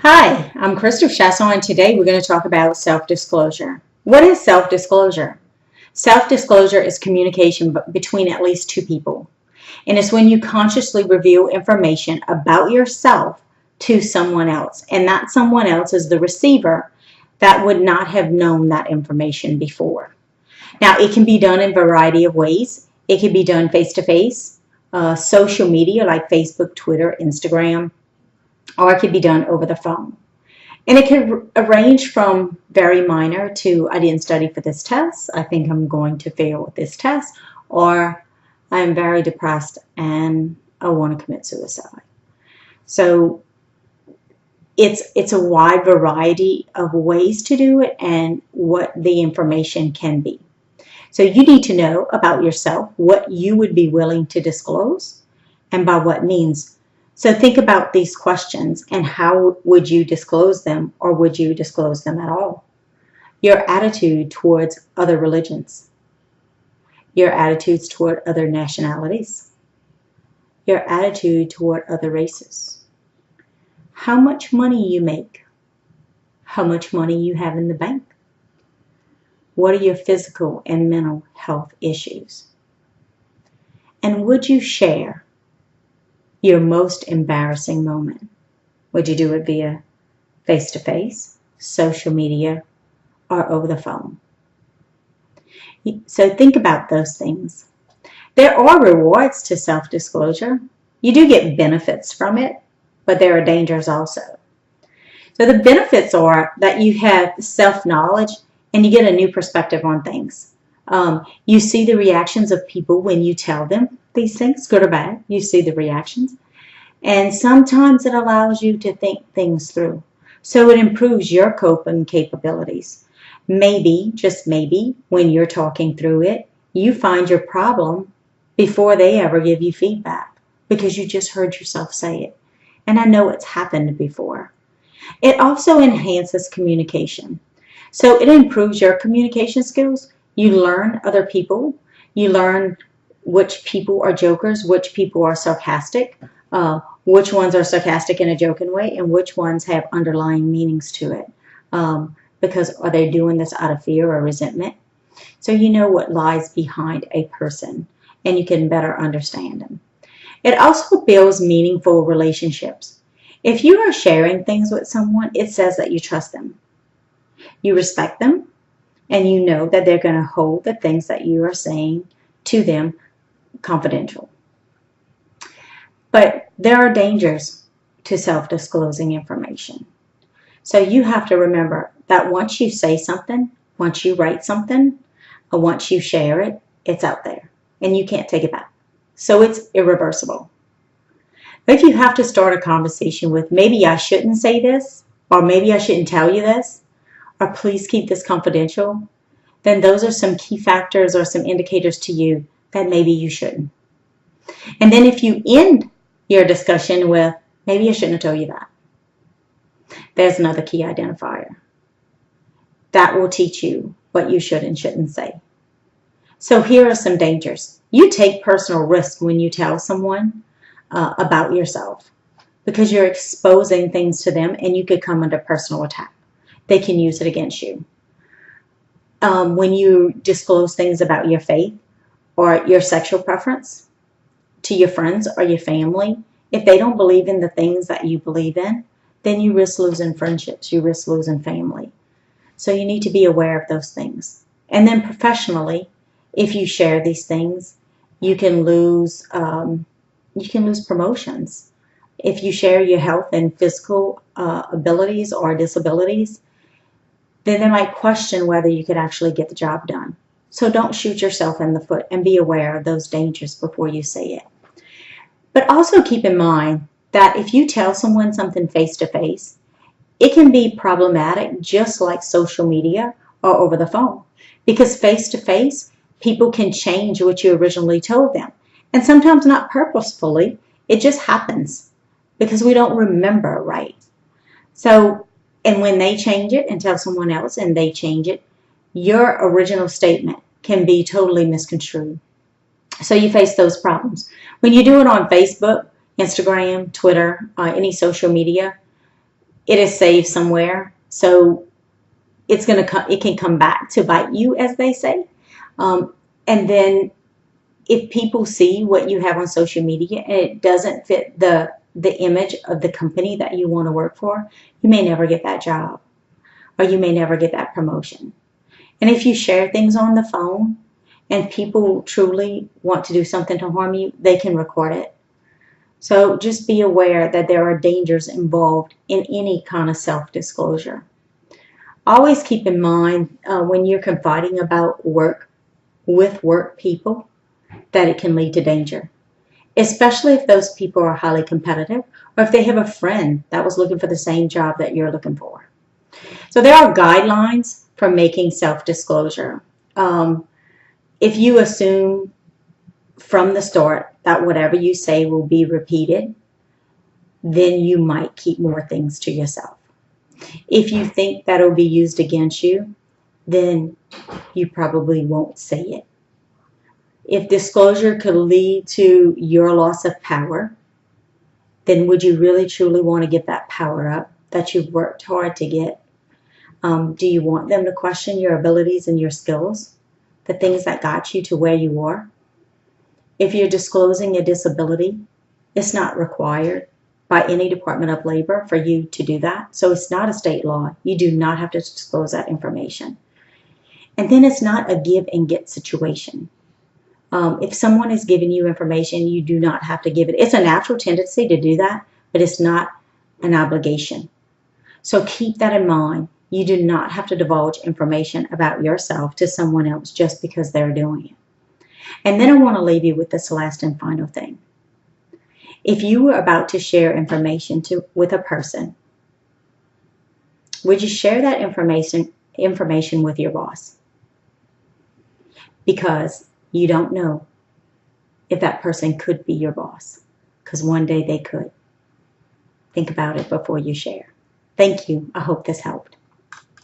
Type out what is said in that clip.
Hi, I'm Crystal Chasson, and today we're going to talk about self-disclosure. What is self-disclosure? Self-disclosure is communication between at least two people, and it's when you consciously reveal information about yourself to someone else, and that someone else is the receiver that would not have known that information before. Now, it can be done in a variety of ways. It can be done face-to-face, social media like Facebook, Twitter, Instagram, or it could be done over the phone. And it could range from very minor to I didn't study for this test, I think I'm going to fail with this test, or I'm very depressed and I want to commit suicide. So it's a wide variety of ways to do it and what the information can be. So you need to know about yourself what you would be willing to disclose and by what means. So think about these questions and how would you disclose them, or would you disclose them at all? Your attitude towards other religions, your attitudes toward other nationalities, your attitude toward other races, how much money you make, how much money you have in the bank, what are your physical and mental health issues, and would you share your most embarrassing moment? Would you do it via face-to-face, social media, or over the phone? So think about those things. There are rewards to self-disclosure. You do get benefits from it, but there are dangers also. So the benefits are that you have self-knowledge and you get a new perspective on things. You see the reactions of people when you tell them these things, good or bad. You see the reactions. And sometimes it allows you to think things through. So it improves your coping capabilities. Maybe, just maybe, when you're talking through it, you find your problem before they ever give you feedback because you just heard yourself say it. And I know it's happened before. It also enhances communication. So it improves your communication skills. You learn other people. You learn which people are jokers, which people are sarcastic, which ones are sarcastic in a joking way, and which ones have underlying meanings to it. Because are they doing this out of fear or resentment? So you know what lies behind a person, and you can better understand them. It also builds meaningful relationships. If you are sharing things with someone, it says that you trust them. You respect them, and you know that they're going to hold the things that you are saying to them confidential. But there are dangers to self-disclosing information. So you have to remember that once you say something, once you write something, or once you share it, it's out there and you can't take it back. So it's irreversible. But if you have to start a conversation with, maybe I shouldn't say this, or maybe I shouldn't tell you this, or please keep this confidential, then those are some key factors or some indicators to you that maybe you shouldn't. And then if you end your discussion with, maybe I shouldn't have told you that, there's another key identifier. That will teach you what you should and shouldn't say. So here are some dangers. You take personal risk when you tell someone about yourself because you're exposing things to them and you could come under personal attack. They can use it against you. When you disclose things about your faith or your sexual preference to your friends or your family, if they don't believe in the things that you believe in, then you risk losing friendships, you risk losing family. So you need to be aware of those things. And then professionally, if you share these things, you can lose promotions. If you share your health and physical abilities or disabilities, then they might question whether you could actually get the job done. So don't shoot yourself in the foot and be aware of those dangers before you say it. But also keep in mind that if you tell someone something face-to-face, it can be problematic just like social media or over the phone. Because face-to-face, people can change what you originally told them. And sometimes not purposefully, it just happens because we don't remember right. So, and when they change it and tell someone else and they change it, your original statement can be totally misconstrued. So you face those problems. When you do it on Facebook, Instagram, Twitter, any social media, it is saved somewhere. So it can come back to bite you, as they say. And then if people see what you have on social media and it doesn't fit the image of the company that you want to work for, you may never get that job, or you may never get that promotion. And if you share things on the phone and people truly want to do something to harm you, they can record it. So just be aware that there are dangers involved in any kind of self-disclosure. Always keep in mind when you're confiding about work with work people that it can lead to danger, especially if those people are highly competitive or if they have a friend that was looking for the same job that you're looking for. So there are guidelines for making self-disclosure. If you assume from the start that whatever you say will be repeated, then you might keep more things to yourself. If you think that will be used against you, then you probably won't say it. If disclosure could lead to your loss of power, then would you really truly want to give that power up that you've worked hard to get? Do you want them to question your abilities and your skills, the things that got you to where you are? If you're disclosing a disability, it's not required by any Department of Labor for you to do that. So it's not a state law. You do not have to disclose that information. And then it's not a give and get situation. If someone is giving you information, you do not have to give it. It's a natural tendency to do that, but it's not an obligation. So keep that in mind. You do not have to divulge information about yourself to someone else just because they're doing it. And then I want to leave you with this last and final thing. If you were about to share information with a person, would you share that information with your boss? Because you don't know if that person could be your boss, because one day they could. Think about it before you share. Thank you. I hope this helped.